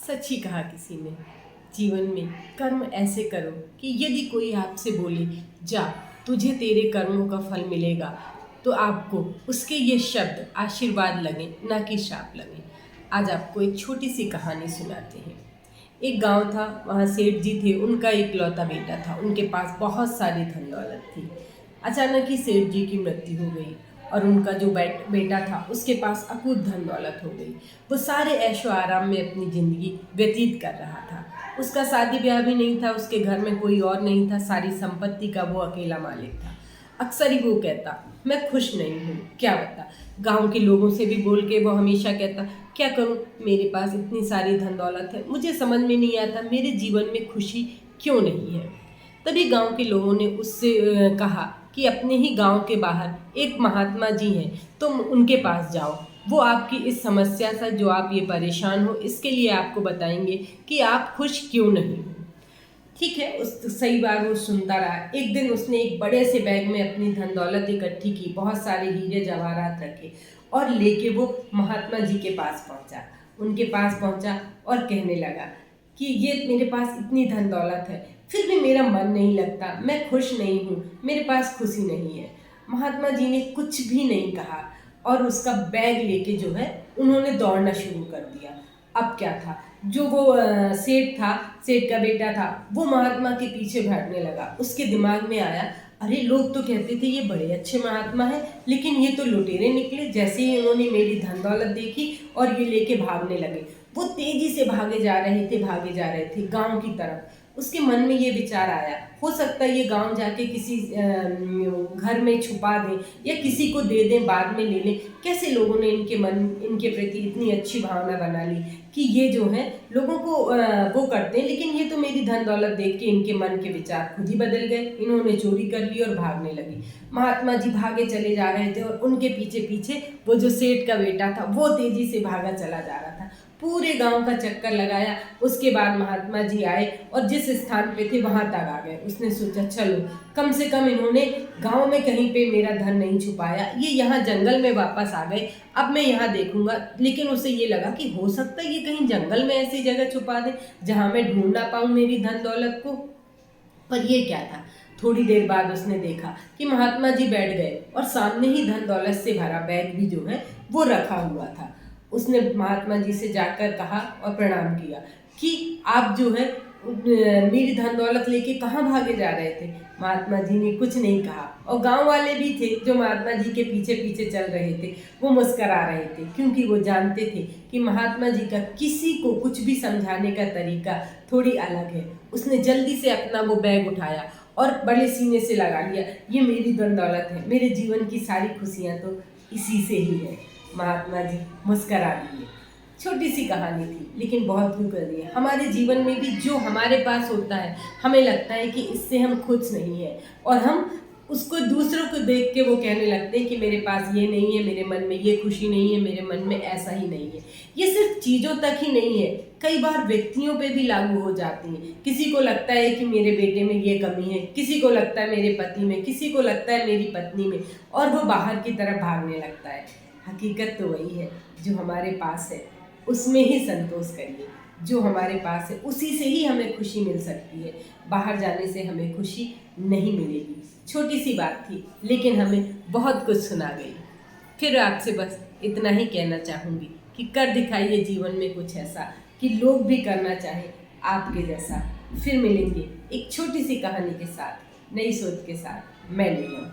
सच ही कहा किसी ने। जीवन में कर्म ऐसे करो कि यदि कोई आपसे बोले जा तुझे तेरे कर्मों का फल मिलेगा, तो आपको उसके ये शब्द आशीर्वाद लगे, ना कि श्राप लगे। आज आपको एक छोटी सी कहानी सुनाते हैं। एक गांव था, वहाँ सेठ जी थे, उनका इकलौता बेटा था, उनके पास बहुत सारी धन दौलत थी। अचानक ही सेठ जी की मृत्यु हो गई और उनका जो बेटा था उसके पास अकूत धन दौलत हो गई। वो सारे ऐशो आराम में अपनी ज़िंदगी व्यतीत कर रहा था। उसका शादी ब्याह भी नहीं था, उसके घर में कोई और नहीं था, सारी संपत्ति का वो अकेला मालिक था। अक्सर ही वो कहता मैं खुश नहीं हूँ, क्या बता। गांव के लोगों से भी बोल के वो हमेशा कहता क्या करूँ, मेरे पास इतनी सारी धन दौलत है, मुझे समझ में नहीं आता मेरे जीवन में खुशी क्यों नहीं है। तभी गांव के लोगों ने उससे कहा कि अपने ही गांव के बाहर एक महात्मा जी हैं, तुम उनके पास जाओ, वो आपकी इस समस्या से जो आप ये परेशान हो इसके लिए आपको बताएंगे कि आप खुश क्यों नहीं हो। ठीक है, उस सही बार वो सुनता रहा। एक दिन उसने एक बड़े से बैग में अपनी धन दौलत इकट्ठी की, बहुत सारे हीरे जवाहरात रखे और लेके वो महात्मा जी के पास पहुंचा। उनके पास पहुंचा और कहने लगा कि ये मेरे पास इतनी धन दौलत है, फिर भी मेरा मन नहीं लगता, मैं खुश नहीं हूँ, मेरे पास खुशी नहीं है। महात्मा जी ने कुछ भी नहीं कहा और उसका बैग लेके जो है उन्होंने दौड़ना शुरू कर दिया। अब क्या था, जो वो सेठ था, सेठ का बेटा था, वो महात्मा के पीछे भागने लगा। उसके दिमाग में आया अरे लोग तो कहते थे ये बड़े अच्छे महात्मा हैं, लेकिन ये तो लुटेरे निकले। जैसे ही इन्होंने मेरी धन दौलत देखी और ये लेके भागने लगे। वो तेजी से भागे जा रहे थे गांव की तरफ। उसके मन में ये विचार आया, हो सकता है ये गांव जाके किसी घर में छुपा दें या किसी को दे दें, बाद में ले लें। कैसे लोगों ने इनके प्रति इतनी अच्छी भावना बना ली कि ये जो है लोगों को वो करते हैं, लेकिन ये तो मेरी धन दौलत देख के इनके मन के विचार खुद ही बदल गए। इन्होंने चोरी कर ली और भागने लगी। महात्मा जी भागे चले जा रहे थे और उनके पीछे पीछे वो जो सेठ का बेटा था वो तेजी से भागा चला जा रहा था। पूरे गांव का चक्कर लगाया। उसके बाद महात्मा जी आए और जिस स्थान पे थे वहां तक आ गए। उसने सोचा चलो कम से कम इन्होंने गांव में कहीं पे मेरा धन नहीं छुपाया, ये यहाँ जंगल में वापस आ गए, अब मैं यहाँ देखूंगा। लेकिन उसे ये लगा कि हो सकता है ये कहीं जंगल में ऐसी जगह छुपा दे जहाँ मैं ढूंढ ना पाऊँ मेरी धन दौलत को। पर ये क्या था, थोड़ी देर बाद उसने देखा कि महात्मा जी बैठ गए और सामने ही धन दौलत से भरा बैग भी जो है वो रखा हुआ था। उसने महात्मा जी से जाकर कहा और प्रणाम किया कि आप जो है मेरी धन दौलत लेके कहाँ भागे जा रहे थे। महात्मा जी ने कुछ नहीं कहा और गांव वाले भी थे जो महात्मा जी के पीछे पीछे चल रहे थे, वो मुस्करा रहे थे, क्योंकि वो जानते थे कि महात्मा जी का किसी को कुछ भी समझाने का तरीका थोड़ी अलग है। उसने जल्दी से अपना वो बैग उठाया और बड़े सीने से लगा लिया, ये मेरी धन दौलत है, मेरे जीवन की सारी खुशियाँ तो इसी से ही है। महात्मा जी मुस्करा दिए। छोटी सी कहानी थी लेकिन बहुत कुछ कर दी है। हमारे जीवन में भी जो हमारे पास होता है हमें लगता है कि इससे हम खुश नहीं हैं और हम उसको दूसरों को देख के वो कहने लगते हैं कि मेरे पास ये नहीं है, मेरे मन में ये खुशी नहीं है, मेरे मन में ऐसा ही नहीं है। ये सिर्फ चीज़ों तक ही नहीं है, कई बार व्यक्तियों पे भी लागू हो जाती हैं। किसी को लगता है कि मेरे बेटे में ये कमी है, किसी को लगता है मेरे पति में, किसी को लगता है मेरी पत्नी में, और वो बाहर की तरफ भागने लगता है। हकीकत तो वही है, जो हमारे पास है उसमें ही संतोष करिए। जो हमारे पास है उसी से ही हमें खुशी मिल सकती है। बाहर जाने से हमें खुशी नहीं मिलेगी। छोटी सी बात थी लेकिन हमें बहुत कुछ सुना गई। फिर आपसे बस इतना ही कहना चाहूँगी कि कर दिखाइए जीवन में कुछ ऐसा कि लोग भी करना चाहें आपके जैसा। फिर मिलेंगे एक छोटी सी कहानी के साथ, नई सोच के साथ। मैं नीलम।